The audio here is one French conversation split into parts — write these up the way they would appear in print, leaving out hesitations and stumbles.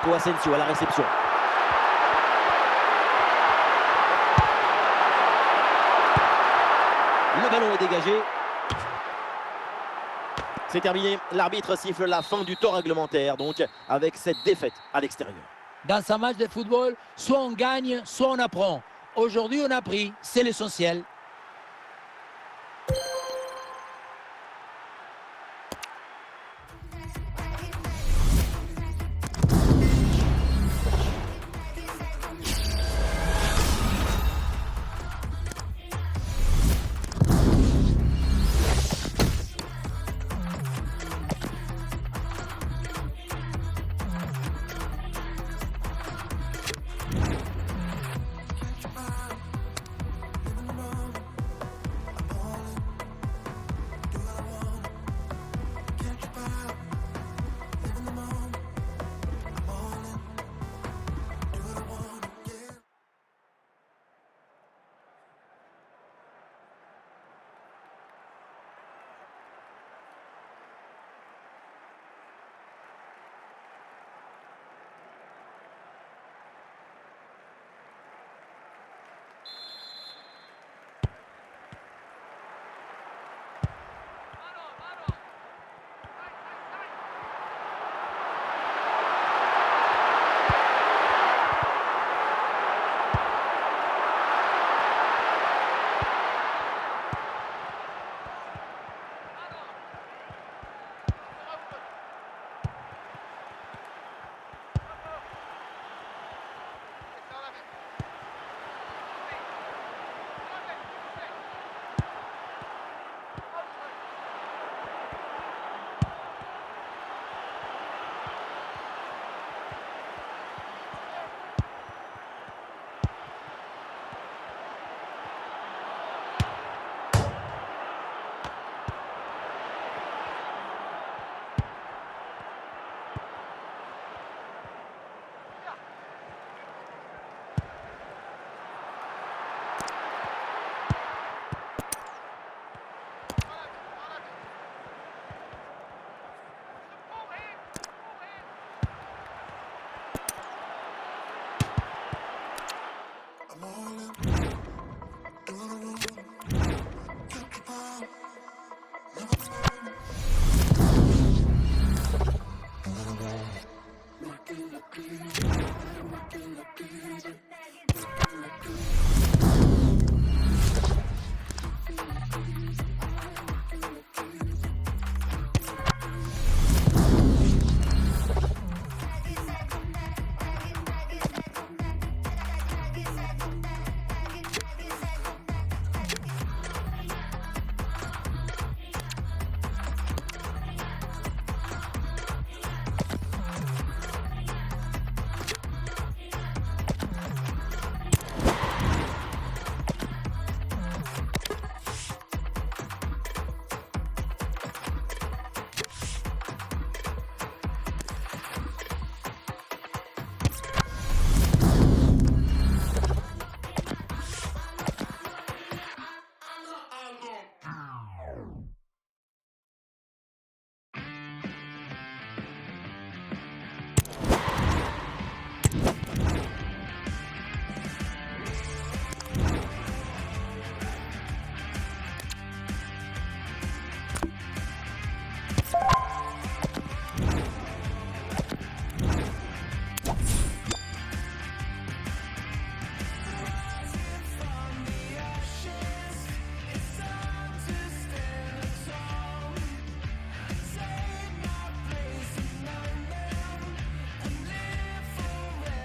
Marco Asensio à la réception. Le ballon est dégagé. C'est terminé. L'arbitre siffle la fin du temps réglementaire, donc avec cette défaite à l'extérieur. Dans un match de football, soit on gagne, soit on apprend. Aujourd'hui, on a pris, c'est l'essentiel.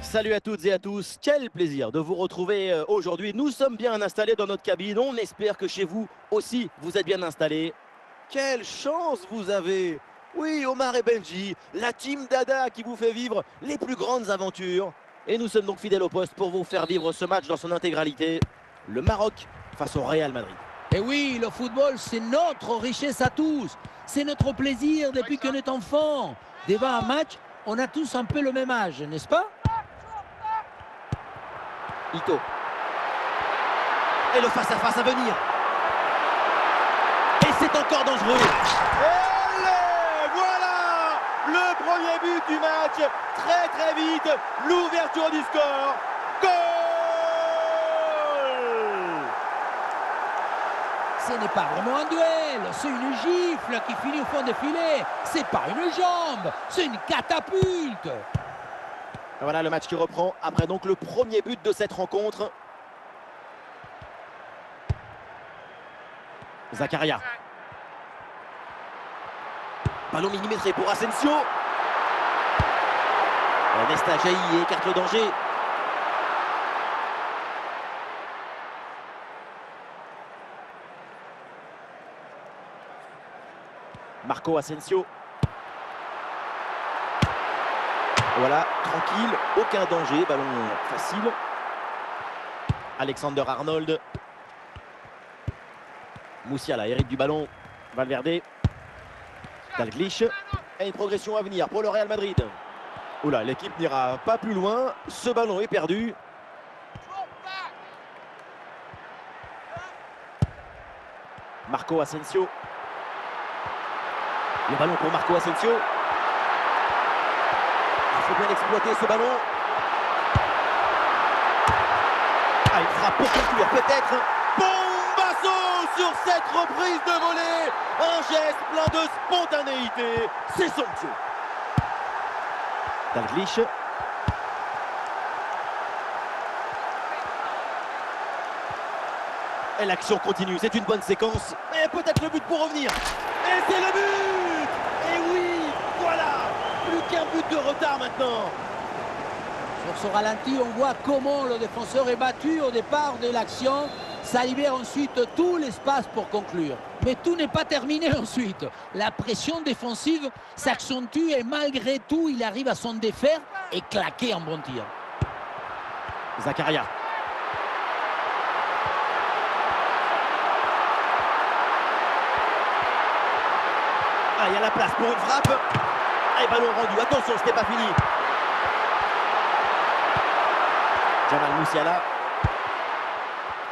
Salut à toutes et à tous, quel plaisir de vous retrouver aujourd'hui. Nous sommes bien installés dans notre cabine, on espère que chez vous aussi vous êtes bien installés. Quelle chance vous avez! Oui, Omar et Benji, la team Dada qui vous fait vivre les plus grandes aventures. Et nous sommes donc fidèles au poste pour vous faire vivre ce match dans son intégralité. Le Maroc face au Real Madrid. Et oui, le football, c'est notre richesse à tous. C'est notre plaisir depuis qu'on est enfant. Devant un match, on a tous un peu le même âge, n'est-ce pas? Ito. Et le face-à-face à venir. Et c'est encore dangereux. Voilà le Le premier but du match, très vite, l'ouverture du score. Goal! Ce n'est pas vraiment un duel, c'est une gifle qui finit au fond des filets. C'est pas une jambe, c'est une catapulte. Voilà le match qui reprend après donc le premier but de cette rencontre. Zakaria. Ballon millimétré pour Asensio. Nesta jaillit et écarte le danger. Marco Asensio. Voilà, tranquille, aucun danger, ballon facile. Alexander Arnold. Musiala hérite du ballon. Valverde. Dalglish. Et une progression à venir pour le Real Madrid. Oula, l'équipe n'ira pas plus loin. Ce ballon est perdu. Marco Asensio. Le ballon pour Marco Asensio. Il faut bien exploiter ce ballon. Ah, il frappe pour conclure peut-être. Bombasso sur cette reprise de volée. Un geste plein de spontanéité. C'est somptueux. Dalglish. Et l'action continue. C'est une bonne séquence. Et peut-être le but pour revenir. Et c'est le but! Et oui, voilà! Plus qu'un but de retard maintenant. Sur ce ralenti, on voit comment le défenseur est battu au départ de l'action. Ça libère ensuite tout l'espace pour conclure. Mais tout n'est pas terminé ensuite. La pression défensive s'accentue et malgré tout, il arrive à s'en défaire et claquer un bon tir. Zakaria. Ah, il y a la place pour une frappe. Et ballon rendu. Attention, ce n'est pas fini. Jamal Musiala.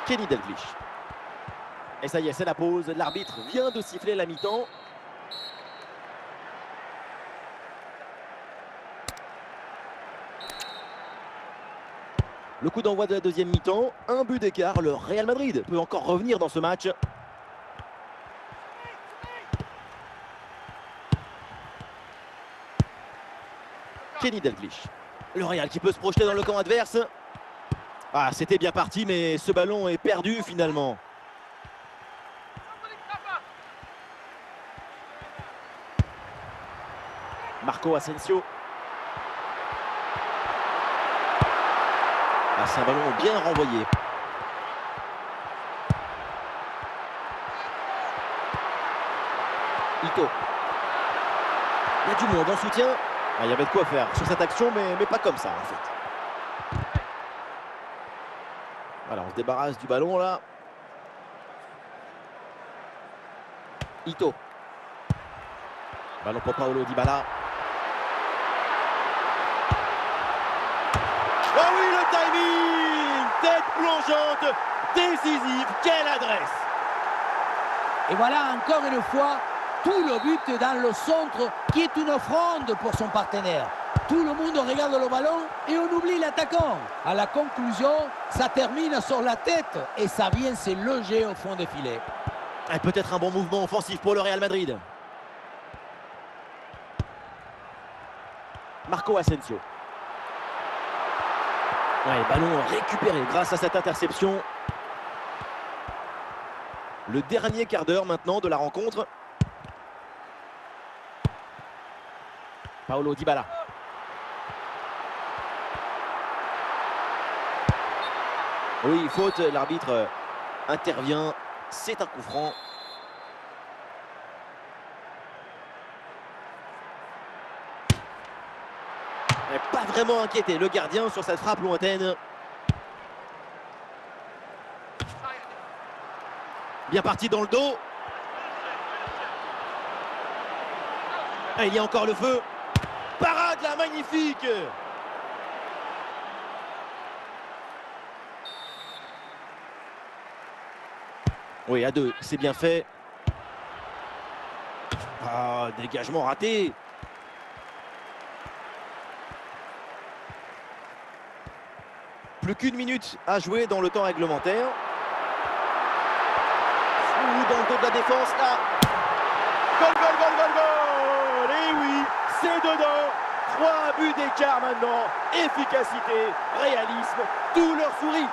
Kenny Dalglish. Et ça y est, c'est la pause. L'arbitre vient de siffler la mi-temps. Le coup d'envoi de la deuxième mi-temps. Un but d'écart. Le Real Madrid peut encore revenir dans ce match. Kenny Dalglish. Le Real qui peut se projeter dans le camp adverse. Ah, c'était bien parti, mais ce ballon est perdu finalement. Marco Asensio. Ah, c'est un ballon bien renvoyé. Ito. Il y a du monde en soutien. Ah, il y avait de quoi faire sur cette action, mais pas comme ça en fait. Voilà, on se débarrasse du ballon là. Ito. Ballon pour Paulo Dybala. Ah oui, le timing! Tête plongeante, décisive, quelle adresse! Et voilà encore une fois tout le but dans le centre qui est une offrande pour son partenaire. Tout le monde regarde le ballon et on oublie l'attaquant. À la conclusion, ça termine sur la tête et ça vient se loger au fond des filets. Et peut-être un bon mouvement offensif pour le Real Madrid. Marco Asensio. Ouais, ballon récupéré grâce à cette interception. Le dernier quart d'heure maintenant de la rencontre. Paulo Dybala. Oui, faute, l'arbitre intervient. C'est un coup franc. Pas vraiment inquiété le gardien sur cette frappe lointaine. Bien parti dans le dos. Et il y a encore le feu. Parade là, magnifique. Oui, à deux, c'est bien fait. Ah, dégagement raté. Plus qu'une minute à jouer dans le temps réglementaire. Ou dans le dos de la défense, là. Goal, goal, goal, goal, goal! Et oui, c'est dedans. 3 buts d'écart maintenant. Efficacité, réalisme, tout leur sourit.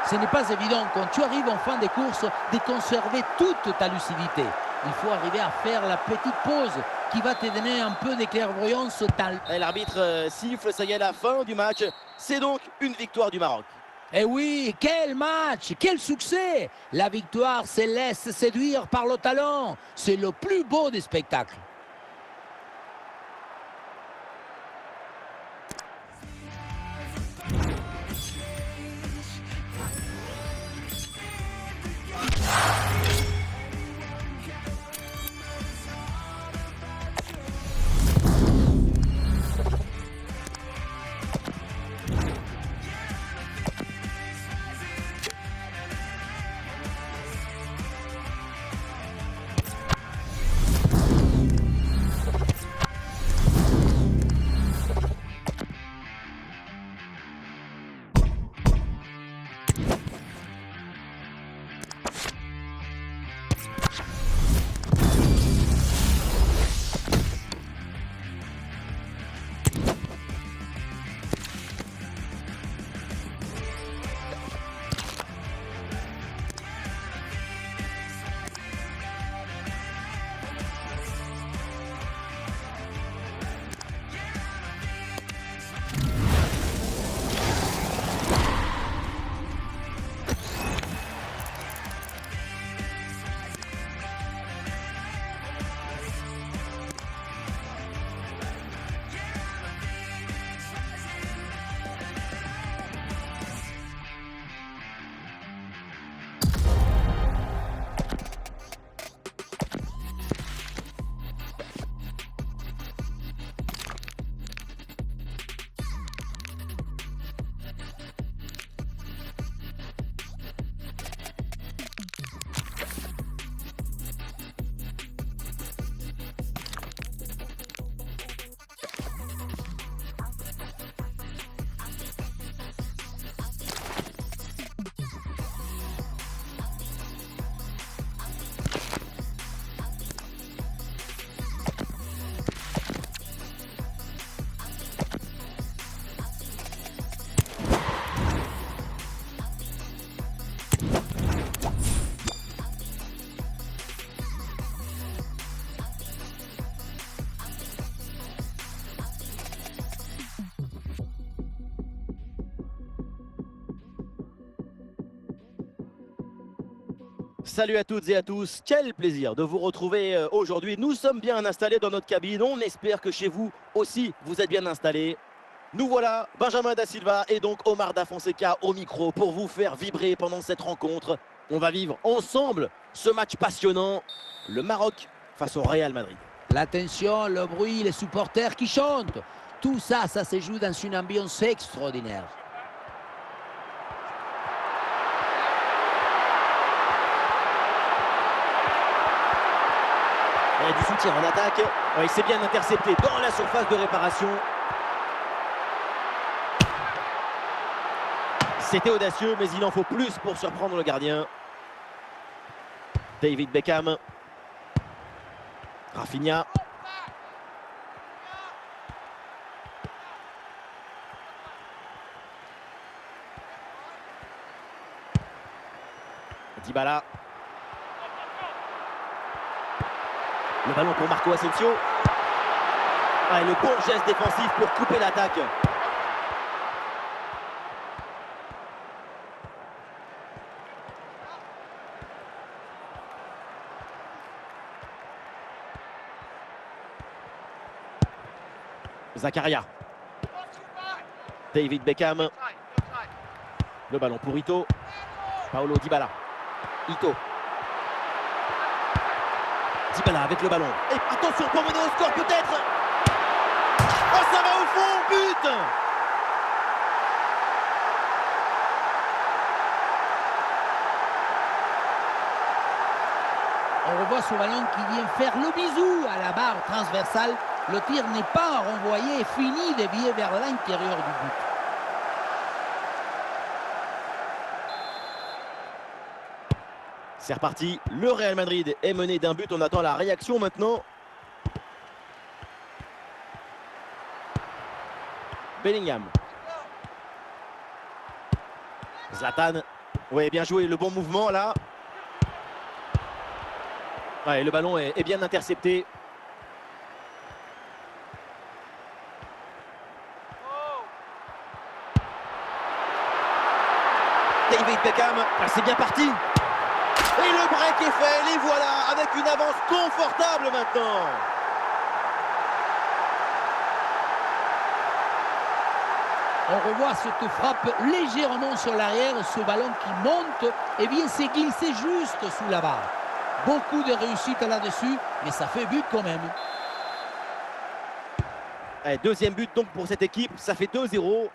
Ce n'est pas évident quand tu arrives en fin de course de conserver toute ta lucidité. Il faut arriver à faire la petite pause qui va te donner un peu de clairvoyance. Et l'arbitre siffle, ça y est, la fin du match. C'est donc une victoire du Maroc. Et oui, quel match, quel succès! La victoire se laisse séduire par le talent. C'est le plus beau des spectacles. Salut à toutes et à tous, quel plaisir de vous retrouver aujourd'hui. Nous sommes bien installés dans notre cabine, on espère que chez vous aussi vous êtes bien installés. Nous voilà, Benjamin Da Silva et donc Omar Da Fonseca au micro pour vous faire vibrer pendant cette rencontre. On va vivre ensemble ce match passionnant, le Maroc face au Real Madrid. L'attention, le bruit, les supporters qui chantent. Tout ça, ça se joue dans une ambiance extraordinaire. Et du soutien en attaque. Il s'est bien intercepté dans la surface de réparation. C'était audacieux, mais il en faut plus pour surprendre le gardien. David Beckham. Rafinha. Dybala. Le ballon pour Marco Asensio. Et le bon geste défensif pour couper l'attaque. Zakaria. David Beckham. Le ballon pour Ito. Paulo Dybala. Ito. Dybala avec le ballon. Et attention pour mener au score peut-être. Oh, ça va au fond, but! On revoit ce ballon qui vient faire le bisou à la barre transversale. Le tir n'est pas renvoyé et finit dévié vers l'intérieur du but. C'est reparti, le Real Madrid est mené d'un but, on attend la réaction maintenant. Bellingham. Zlatan. Ouais, bien joué, le bon mouvement là. Ouais, le ballon est bien intercepté. David Beckham, c'est bien parti. Et le break est fait, les voilà, avec une avance confortable maintenant. On revoit cette frappe légèrement sur l'arrière, ce ballon qui monte, et bien c'est glissé juste sous la barre. Beaucoup de réussite là-dessus, mais ça fait but quand même. Allez, deuxième but donc pour cette équipe, ça fait 2-0.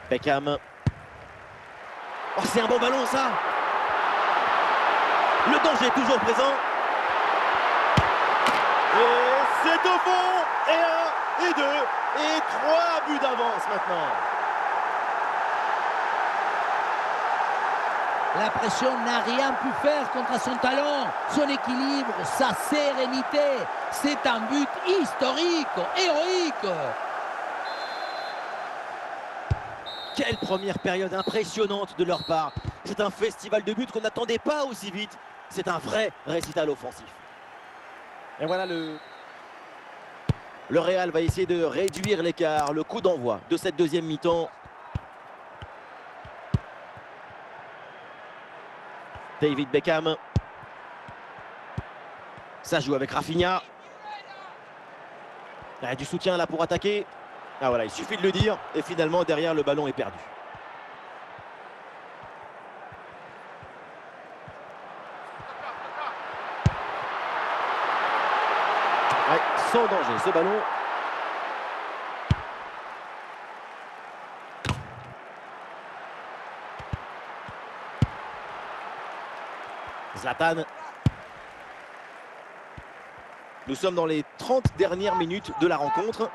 Beckham. Oh, c'est un bon ballon ça. Le danger est toujours présent. Et c'est au fond. Et 1, et 2, et 3 buts d'avance maintenant. La pression n'a rien pu faire contre son talent, son équilibre, sa sérénité. C'est un but historique, héroïque. Quelle première période impressionnante de leur part. C'est un festival de buts qu'on n'attendait pas aussi vite. C'est un vrai récital offensif. Et voilà le Real va essayer de réduire l'écart. Le coup d'envoi de cette deuxième mi-temps. David Beckham. Ça joue avec Rafinha. Il y a du soutien là pour attaquer. Ah voilà, il suffit de le dire. Et finalement, derrière, le ballon est perdu. Ouais, sans danger, ce ballon. Zlatan. Nous sommes dans les 30 dernières minutes de la rencontre.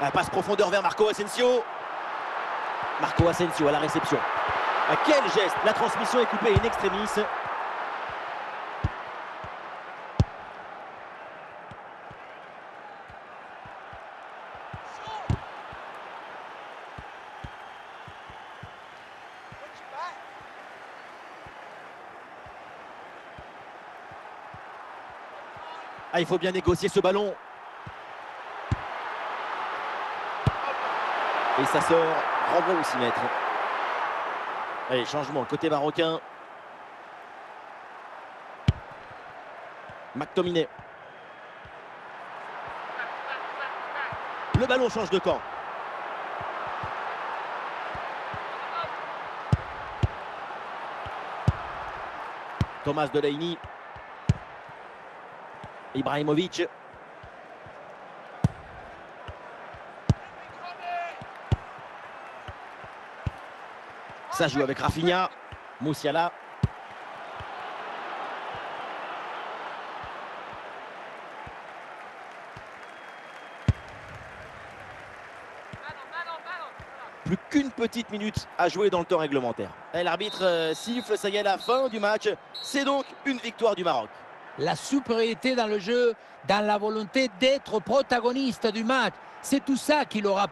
La passe profondeur vers Marco Asensio. Marco Asensio à la réception. Quel geste! La transmission est coupée in extremis. Ah, il faut bien négocier ce ballon. Et ça sort, renvoi au 6 mètres. Allez, changement côté marocain. McTominay. Le ballon change de camp. Thomas Delaney. Ibrahimovic. Ça joue avec Rafinha. Musiala. Plus qu'une petite minute à jouer dans le temps réglementaire. L'arbitre siffle, ça y est, la fin du match. C'est donc une victoire du Maroc. La supériorité dans le jeu, dans la volonté d'être protagoniste du match. C'est tout ça qui l'aura